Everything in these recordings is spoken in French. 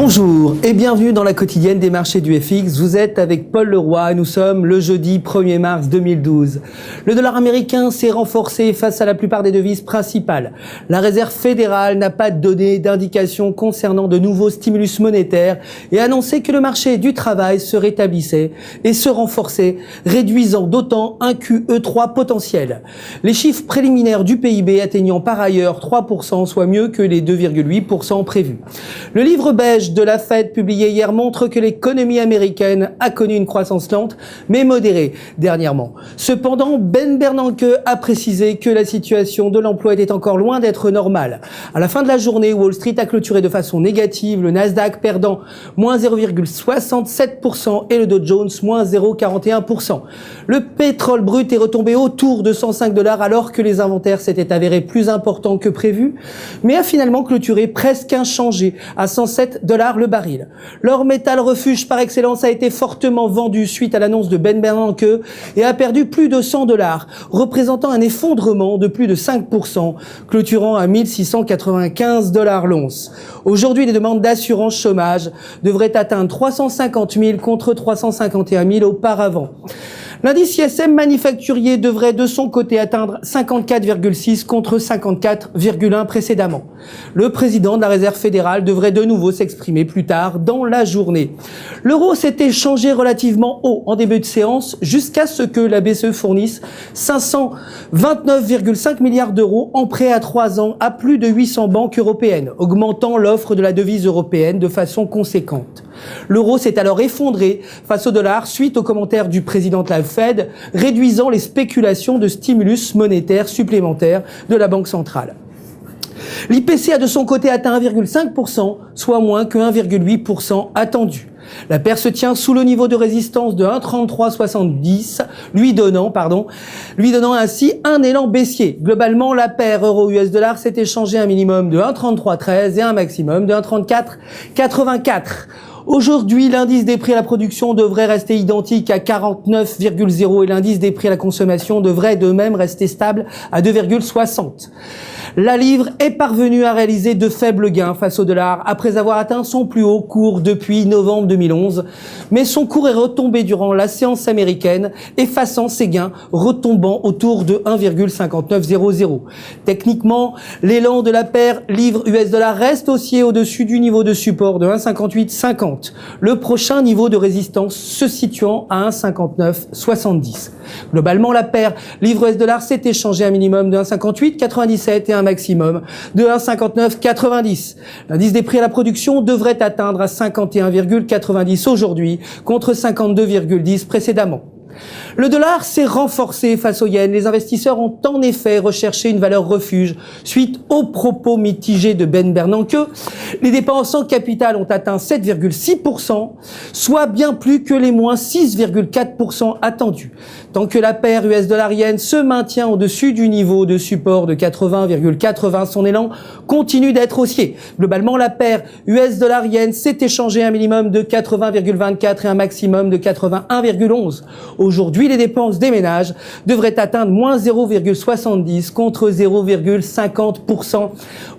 Bonjour et bienvenue dans la quotidienne des marchés du FX. Vous êtes avec Paul Leroy et nous sommes le jeudi 1er mars 2012. Le dollar américain s'est renforcé face à la plupart des devises principales. La Réserve fédérale n'a pas donné d'indication concernant de nouveaux stimulus monétaires et a annoncé que le marché du travail se rétablissait et se renforçait, réduisant d'autant un QE3 potentiel. Les chiffres préliminaires du PIB atteignant par ailleurs 3%, soit mieux que les 2,8% prévus. Le livre beige de la Fed publié hier montre que l'économie américaine a connu une croissance lente mais modérée dernièrement. Cependant, Ben Bernanke a précisé que la situation de l'emploi était encore loin d'être normale. À la fin de la journée, Wall Street a clôturé de façon négative, le Nasdaq perdant moins 0,67% et le Dow Jones moins 0,41%. Le pétrole brut est retombé autour de $105 alors que les inventaires s'étaient avérés plus importants que prévu, mais a finalement clôturé presque inchangé à $107 le baril. L'or métal refuge par excellence a été fortement vendu suite à l'annonce de Ben Bernanke et a perdu plus de $100, représentant un effondrement de plus de 5%, clôturant à $1 695 l'once. Aujourd'hui, les demandes d'assurance chômage devraient atteindre 350 000 contre 351 000 auparavant. L'indice ISM manufacturier devrait de son côté atteindre 54,6 contre 54,1 précédemment. Le président de la Réserve fédérale devrait de nouveau s'exprimer plus tard dans la journée. L'euro s'est échangé relativement haut en début de séance jusqu'à ce que la BCE fournisse 529,5 milliards d'euros en prêt à 3 ans à plus de 800 banques européennes, augmentant l'offre de la devise européenne de façon conséquente. L'euro s'est alors effondré face au dollar suite aux commentaires du président de la Fed, réduisant les spéculations de stimulus monétaires supplémentaires de la Banque centrale. L'IPC a de son côté atteint 1,5%, soit moins que 1,8% attendu. La paire se tient sous le niveau de résistance de 1,3370, lui donnant ainsi un élan baissier. Globalement, la paire euro-US dollar s'est échangée un minimum de 1,3313 et un maximum de 1,3484. Aujourd'hui, l'indice des prix à la production devrait rester identique à 49,0 et l'indice des prix à la consommation devrait de même rester stable à 2,60. La livre est parvenue à réaliser de faibles gains face au dollar après avoir atteint son plus haut cours depuis novembre 2011. Mais son cours est retombé durant la séance américaine, effaçant ses gains, retombant autour de 1,5900. Techniquement, l'élan de la paire livre US dollar reste haussier au-dessus du niveau de support de 1,5850. Le prochain niveau de résistance se situant à 1,5970. Globalement, la paire livre US dollar s'est échangée un minimum de 1,5897 et un maximum de 1,5990. L'indice des prix à la production devrait atteindre à 51,90 aujourd'hui contre 52,10 précédemment. Le dollar s'est renforcé face au yen. Les investisseurs ont en effet recherché une valeur refuge suite aux propos mitigés de Ben Bernanke. Les dépenses en capital ont atteint 7,6%, soit bien plus que les moins 6,4% attendus. Tant que la paire US dollar-yen se maintient au-dessus du niveau de support de 80,80, son élan continue d'être haussier. Globalement, la paire US dollar-yen s'est échangée un minimum de 80,24 et un maximum de 81,11. Aujourd'hui, les dépenses des ménages devraient atteindre moins 0,70 contre 0,50%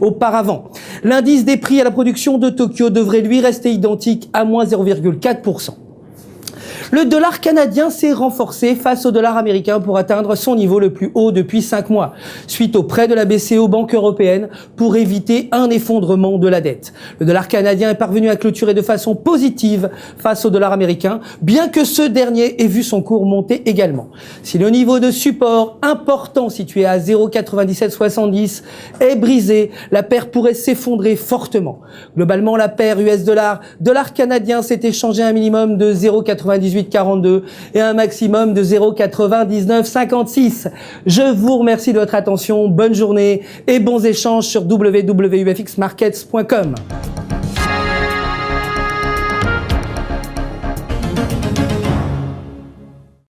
auparavant. L'indice des prix à la production de Tokyo devrait lui rester identique à moins 0,4%. Le dollar canadien s'est renforcé face au dollar américain pour atteindre son niveau le plus haut depuis 5 mois, suite au prêt de la BCE aux banques européennes pour éviter un effondrement de la dette. Le dollar canadien est parvenu à clôturer de façon positive face au dollar américain, bien que ce dernier ait vu son cours monter également. Si le niveau de support important situé à 0,9770 est brisé, la paire pourrait s'effondrer fortement. Globalement, la paire US dollar canadien s'est échangée un minimum de 0,9842 et un maximum de 0,9956. Je vous remercie de votre attention, bonne journée et bons échanges sur www.ufxmarkets.com.